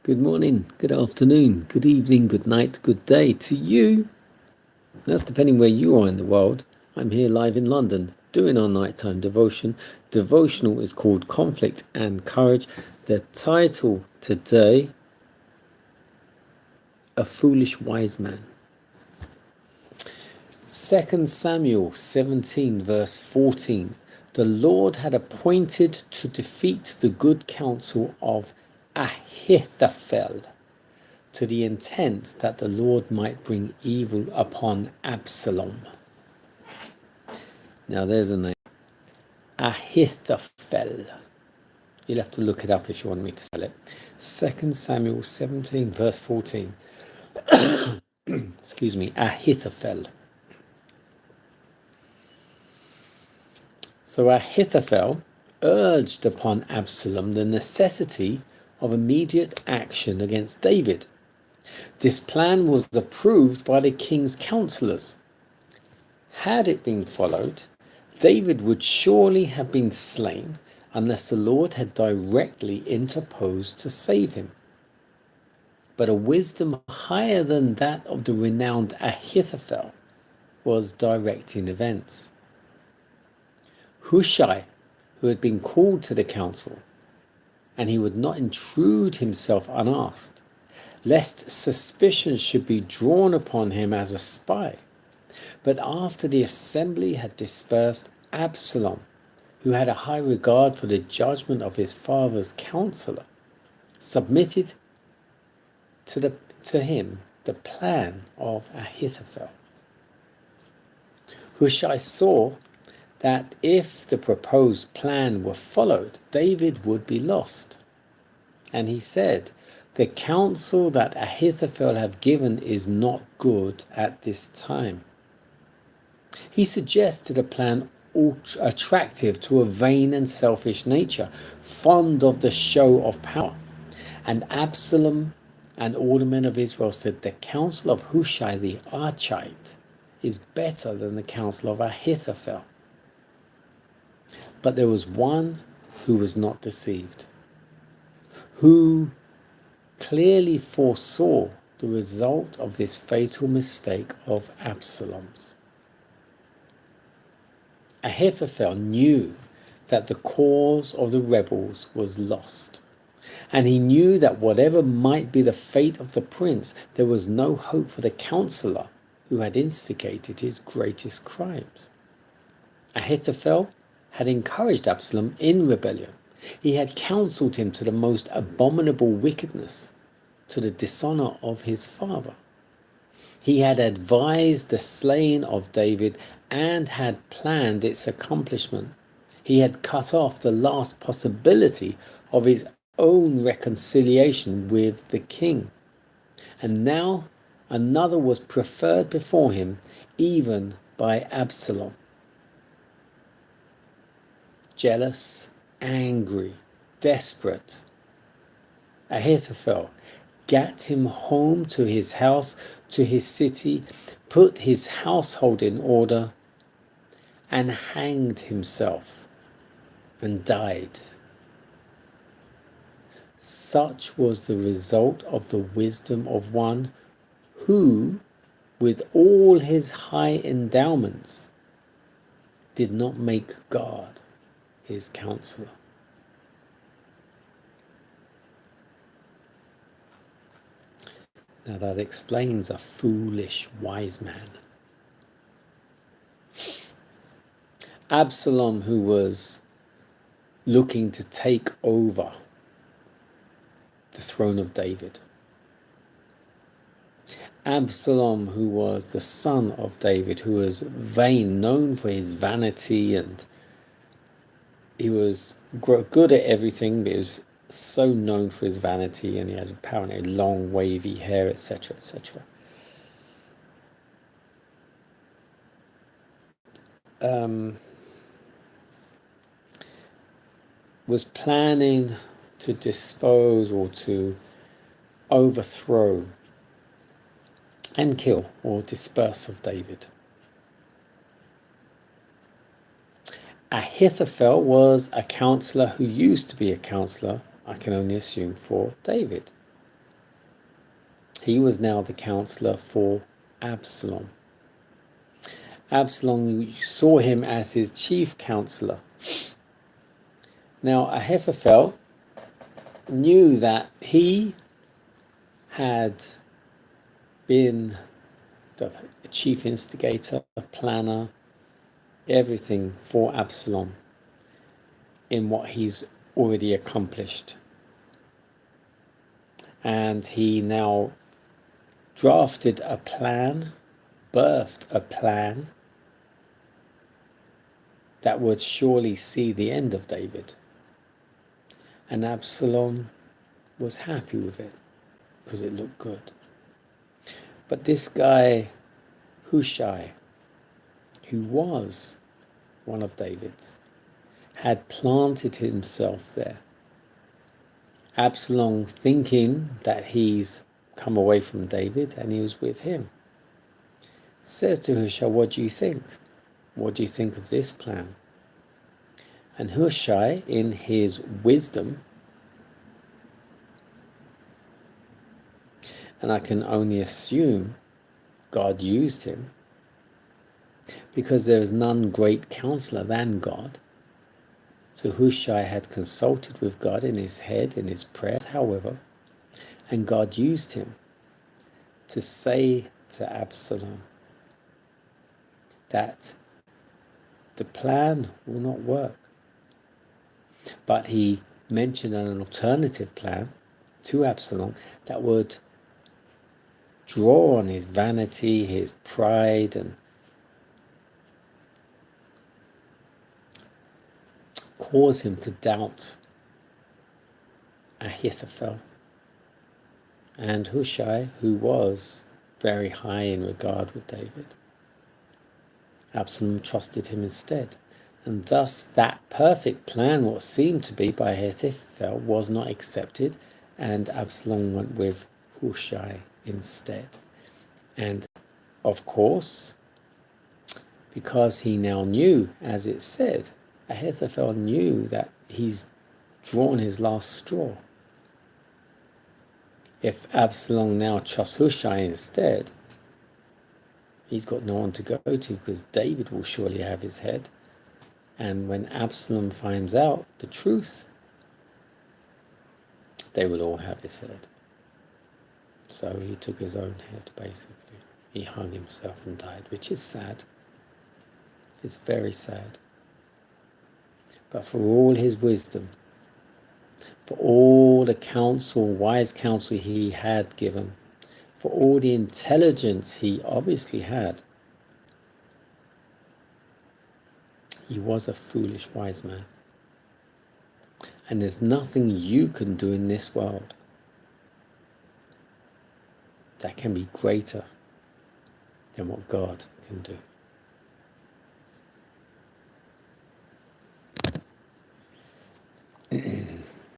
Good morning, good afternoon, good evening, good night, good day to you. That's depending where you are in the world. I'm here live in London doing our nighttime devotion. Devotional is called Conflict and Courage. The title today, A Foolish Wise Man. 2 Samuel 17 verse 14. The Lord had appointed to defeat the good counsel of Ahithophel, to the intent that the Lord might bring evil upon Absalom. Now there's a name. Ahithophel. You'll have to look it up if you want me to spell it. 2 Samuel 17 verse 14. Excuse me, Ahithophel. So Ahithophel urged upon Absalom the necessity of immediate action against David. This plan was approved by the king's counselors. Had it been followed, David would surely have been slain unless the Lord had directly interposed to save him. But a wisdom higher than that of the renowned Ahithophel was directing events. Hushai, who had been called to the council, and he would not intrude himself unasked, lest suspicion should be drawn upon him as a spy. But after the assembly had dispersed, Absalom, who had a high regard for the judgment of his father's counselor, submitted to him the plan of Ahithophel. Hushai saw that if the proposed plan were followed, David would be lost. And he said, "The counsel that Ahithophel have given is not good at this time." He suggested a plan attractive to a vain and selfish nature, fond of the show of power. And Absalom and all the men of Israel said, "The counsel of Hushai the Archite is better than the counsel of Ahithophel." But there was one who was not deceived, who clearly foresaw the result of this fatal mistake of Absalom's. Ahithophel knew that the cause of the rebels was lost, and he knew that whatever might be the fate of the prince, there was no hope for the counselor who had instigated his greatest crimes. Ahithophel had encouraged Absalom in rebellion. He had counseled him to the most abominable wickedness, to the dishonor of his father. He had advised the slaying of David and had planned its accomplishment. He had cut off the last possibility of his own reconciliation with the king. And now another was preferred before him, even by Absalom. Jealous, angry, desperate, Ahithophel gat him home to his house, to his city, put his household in order, and hanged himself and died. Such was the result of the wisdom of one who, with all his high endowments, did not make God his counselor. Now that explains a foolish wise man. Absalom, who was looking to take over the throne of David. Absalom, who was the son of David, who was vain, known for his vanity, and he was good at everything, but he was so known for his vanity, and he had apparently long wavy hair, etc., etc. Was planning to dispose or to overthrow and kill or disperse of David. Ahithophel was a counselor who used to be a counselor, I can only assume, for David. he was now the counselor for Absalom. Absalom saw him as his chief counselor. Now Ahithophel knew that he had been the chief instigator, planner, everything for Absalom in what he's already accomplished. And he now drafted a plan, birthed a plan that would surely see the end of David. And Absalom was happy with it because it looked good. But this guy, Hushai, who was one of David's, had planted himself there. Absalom thinking that he's come away from David and he was with him. Says to Hushai, what do you think? What do you think of this plan? And Hushai, in his wisdom, and I can only assume God used him, because there is none great counselor than God. So Hushai had consulted with God in his head, in his prayer, however, and God used him to say to Absalom that the plan will not work. But he mentioned an alternative plan to Absalom that would draw on his vanity, his pride, and cause him to doubt Ahithophel. And Hushai, who was very high in regard with David, Absalom trusted him instead. And thus that perfect plan, what seemed to be by Ahithophel, was not accepted, and Absalom went with Hushai instead. And of course, because he now knew, as it said, Ahithophel knew that he's drawn his last straw. If Absalom now trusts Hushai instead, he's got no one to go to because David will surely have his head. And when Absalom finds out the truth, they will all have his head. So he took his own head, basically. He hung himself and died, which is sad. It's very sad. But for all his wisdom, for all the counsel, wise counsel he had given, for all the intelligence he obviously had, he was a foolish wise man. And there's nothing you can do in this world that can be greater than what God can do.